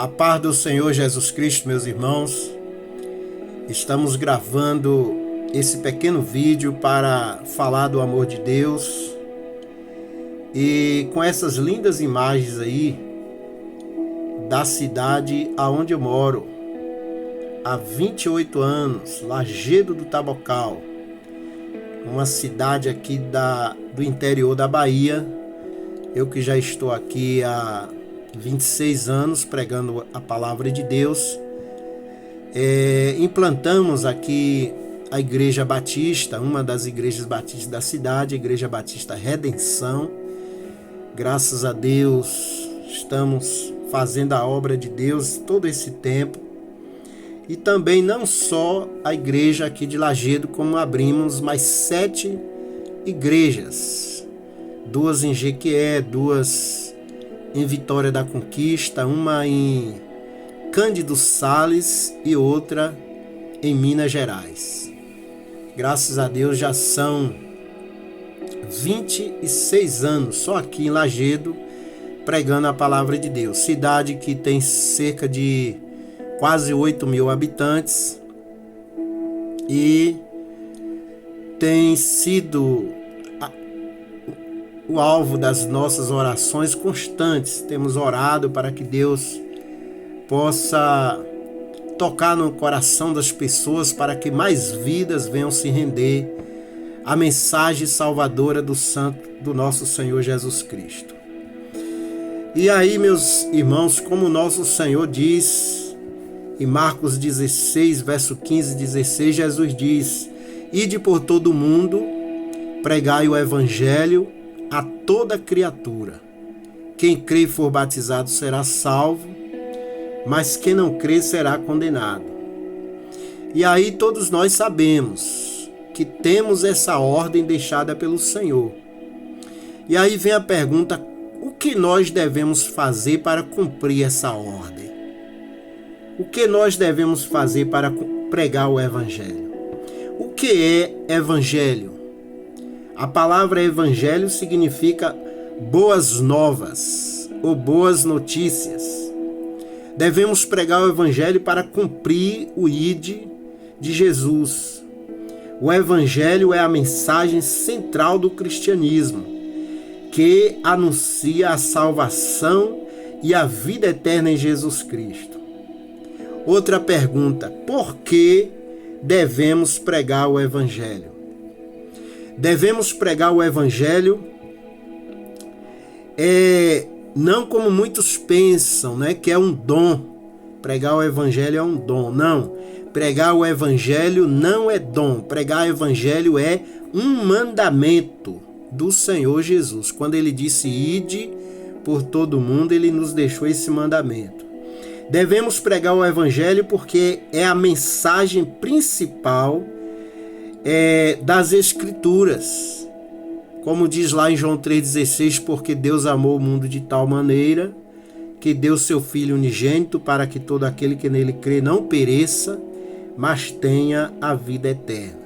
A paz do Senhor Jesus Cristo, meus irmãos. Estamos gravando esse pequeno vídeo para falar do amor de Deus. E com essas lindas imagens aí da cidade aonde eu moro, há 28 anos, Lajedo do Tabocal, uma cidade aqui do interior da Bahia. Eu que já estou aqui há 26 anos pregando a palavra de Deus. Implantamos aqui a Igreja Batista, uma das igrejas batistas da cidade, a Igreja Batista Redenção. Graças a Deus, estamos fazendo a obra de Deus todo esse tempo. E também não só a igreja aqui de Lajedo, como abrimos mais 7 igrejas. 2 em Jequié, 2 em Vitória da Conquista, uma em Cândido Sales e outra em Minas Gerais. Graças a Deus já são 26 anos só aqui em Lajedo pregando a palavra de Deus. Cidade que tem cerca de quase 8.000 habitantes e tem sido o alvo das nossas orações constantes. Temos orado para que Deus possa tocar no coração das pessoas para que mais vidas venham se render à mensagem salvadora do nosso Senhor Jesus Cristo. E aí, meus irmãos, como o nosso Senhor diz em Marcos 16, verso 15 e 16, Jesus diz: "Ide por todo o mundo, pregai o evangelho a toda criatura. Quem crê e for batizado será salvo, mas quem não crê será condenado." E aí todos nós sabemos que temos essa ordem deixada pelo Senhor. E aí vem a pergunta: o que nós devemos fazer para cumprir essa ordem? O que nós devemos fazer para pregar o evangelho? O que é evangelho? A palavra evangelho significa boas novas ou boas notícias. Devemos pregar o evangelho para cumprir o ID de Jesus. O evangelho é a mensagem central do cristianismo, que anuncia a salvação e a vida eterna em Jesus Cristo. Outra pergunta: por que devemos pregar o evangelho? Devemos pregar o evangelho não como muitos pensam, que é um dom. Pregar o evangelho é um dom. Não, pregar o evangelho não é dom. Pregar o evangelho é um mandamento do Senhor Jesus. Quando ele disse ide por todo mundo, ele nos deixou esse mandamento. Devemos pregar o evangelho porque é a mensagem principal das Escrituras. Como diz lá em João 3,16, porque Deus amou o mundo de tal maneira que deu seu Filho unigênito para que todo aquele que nele crê não pereça, mas tenha a vida eterna.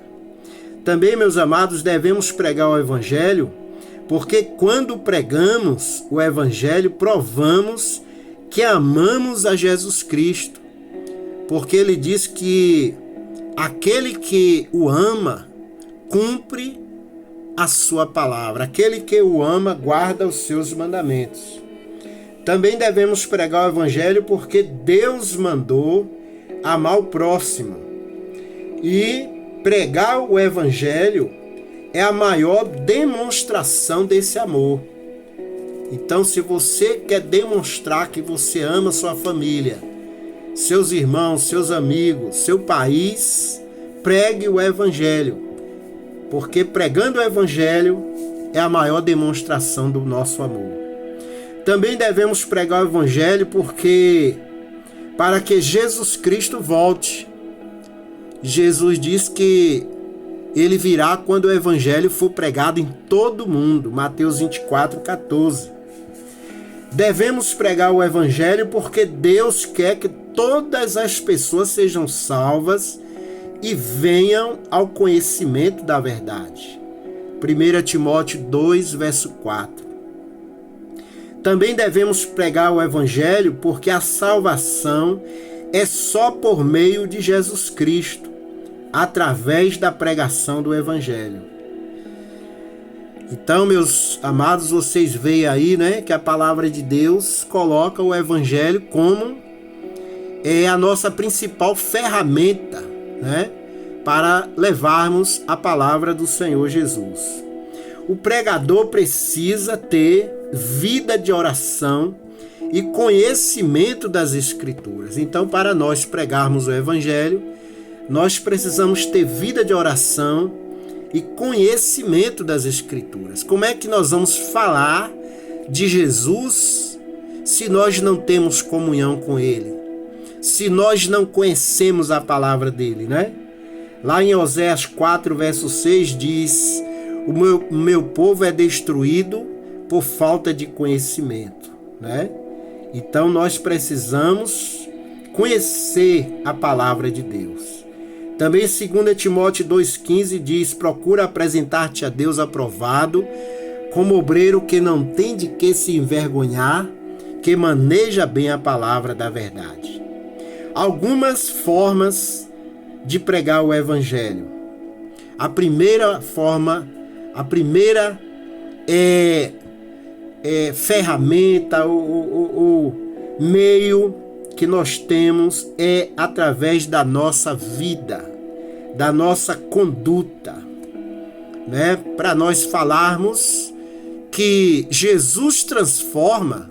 Também, meus amados, devemos pregar o evangelho porque quando pregamos o evangelho, provamos que amamos a Jesus Cristo. Porque ele diz que aquele que o ama, cumpre a sua palavra. Aquele que o ama, guarda os seus mandamentos. Também devemos pregar o evangelho porque Deus mandou amar o próximo. E pregar o evangelho é a maior demonstração desse amor. Então, se você quer demonstrar que você ama sua família, seus irmãos, seus amigos, seu país, pregue o evangelho. Porque pregando o evangelho é a maior demonstração do nosso amor. Também devemos pregar o evangelho para que Jesus Cristo volte. Jesus diz que ele virá quando o evangelho for pregado em todo o mundo. Mateus 24:14. Devemos pregar o evangelho porque Deus quer que todas as pessoas sejam salvas e venham ao conhecimento da verdade. 1 Timóteo 2, verso 4. Também devemos pregar o Evangelho porque a salvação é só por meio de Jesus Cristo, através da pregação do Evangelho. Então, meus amados, vocês veem aí, né, que a palavra de Deus coloca o Evangelho como a nossa principal ferramenta, né, para levarmos a palavra do Senhor Jesus. O pregador precisa ter vida de oração e conhecimento das Escrituras. Então, para nós pregarmos o Evangelho, nós precisamos ter vida de oração e conhecimento das Escrituras. Como é que nós vamos falar de Jesus se nós não temos comunhão com Ele? Se nós não conhecemos a palavra dele, né? Lá em Oséias 4, verso 6 diz: o meu povo é destruído por falta de conhecimento, né? Então nós precisamos conhecer a palavra de Deus. Também 2 Timóteo 2,15 diz: procura apresentar-te a Deus aprovado, como obreiro que não tem de que se envergonhar, que maneja bem a palavra da verdade. Algumas formas de pregar o Evangelho. A primeira ferramenta, o meio que nós temos é através da nossa vida, da nossa conduta, né? Para nós falarmos que Jesus transforma,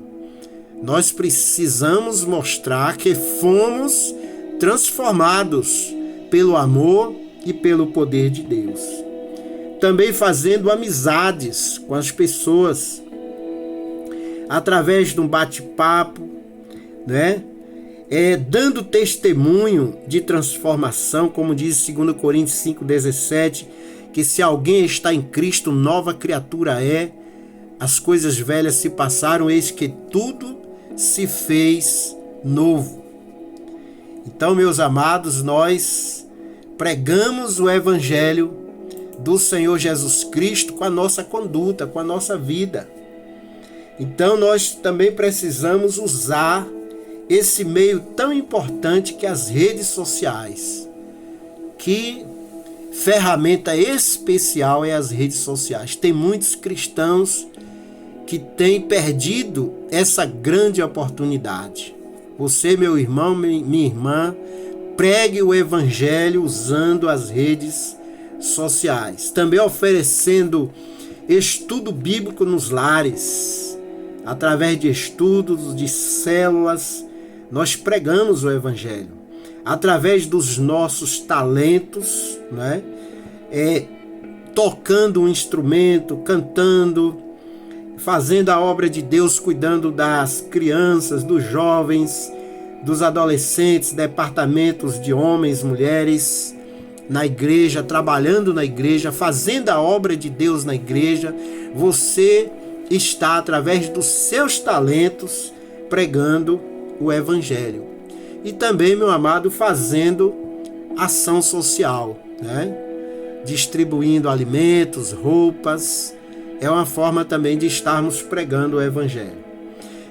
nós precisamos mostrar que fomos transformados pelo amor e pelo poder de Deus. Também fazendo amizades com as pessoas, através de um bate-papo, né? Dando testemunho de transformação, como diz 2 Coríntios 5,17, que se alguém está em Cristo, nova criatura é, as coisas velhas se passaram, eis que tudo se fez novo. Então, meus amados, nós pregamos o Evangelho do Senhor Jesus Cristo com a nossa conduta, com a nossa vida. Então, nós também precisamos usar esse meio tão importante que as redes sociais. Que ferramenta especial é as redes sociais. Tem muitos cristãos que têm perdido essa grande oportunidade. Você, meu irmão, minha irmã, pregue o Evangelho usando as redes sociais. Também oferecendo estudo bíblico nos lares. Através de estudos, de células, nós pregamos o Evangelho. Através dos nossos talentos, né? Tocando um instrumento, cantando, fazendo a obra de Deus, cuidando das crianças, dos jovens, dos adolescentes, departamentos de homens, mulheres, na igreja, trabalhando na igreja, fazendo a obra de Deus na igreja. Você está, através dos seus talentos, pregando o Evangelho. E também, meu amado, fazendo ação social, né? Distribuindo alimentos, roupas. É uma forma também de estarmos pregando o Evangelho.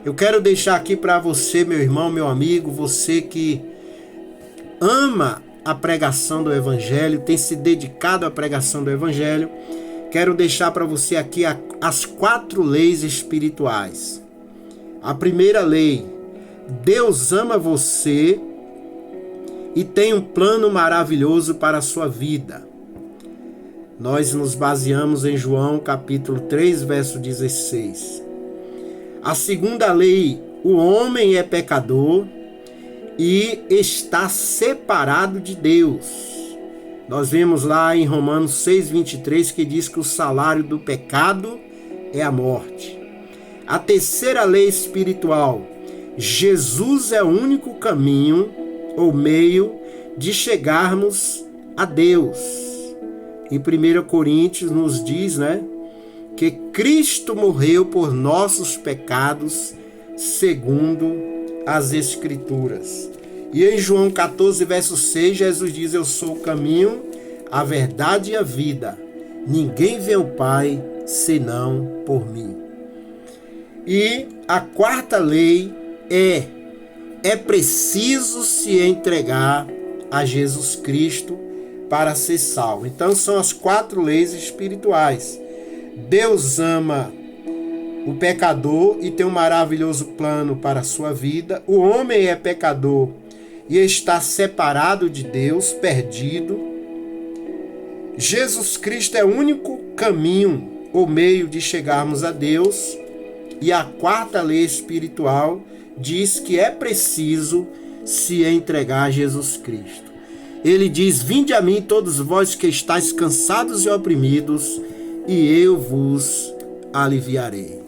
Eu quero deixar aqui para você, meu irmão, meu amigo, você que ama a pregação do Evangelho, tem se dedicado à pregação do Evangelho, quero deixar para você aqui as 4 leis espirituais. A primeira lei: Deus ama você e tem um plano maravilhoso para a sua vida. Nós nos baseamos em João capítulo 3, verso 16. A segunda lei: o homem é pecador e está separado de Deus. Nós vemos lá em Romanos 6,23 que diz que o salário do pecado é a morte. A terceira lei espiritual: Jesus é o único caminho ou meio de chegarmos a Deus. Em 1 Coríntios nos diz, né, que Cristo morreu por nossos pecados segundo as Escrituras. E em João 14, verso 6, Jesus diz: eu sou o caminho, a verdade e a vida. Ninguém vê o Pai senão por mim. E a quarta lei é preciso se entregar a Jesus Cristo para ser salvo. Então são as 4 leis espirituais. Deus ama o pecador e tem um maravilhoso plano para a sua vida. O homem é pecador e está separado de Deus, perdido. Jesus Cristo é o único caminho ou meio de chegarmos a Deus. E a quarta lei espiritual diz que é preciso se entregar a Jesus Cristo. Ele diz: vinde a mim todos vós que estáis cansados e oprimidos, e eu vos aliviarei.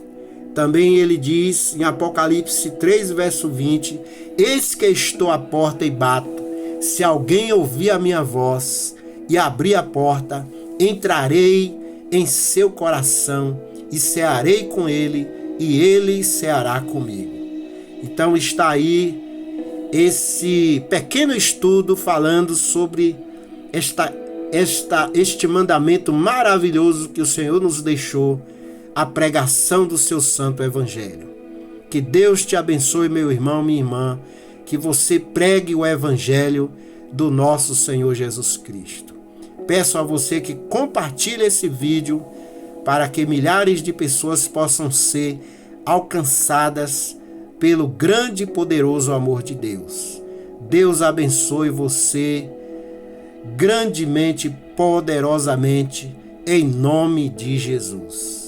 Também ele diz em Apocalipse 3, verso 20, eis que estou à porta e bato. Se alguém ouvir a minha voz e abrir a porta, entrarei em seu coração e cearei com ele, e ele ceará comigo. Então está aí esse pequeno estudo falando sobre este mandamento maravilhoso que o Senhor nos deixou, a pregação do seu santo evangelho. Que Deus te abençoe, meu irmão, minha irmã, que você pregue o evangelho do nosso Senhor Jesus Cristo. Peço a você que compartilhe esse vídeo para que milhares de pessoas possam ser alcançadas pelo grande e poderoso amor de Deus. Deus abençoe você grandemente, poderosamente, em nome de Jesus.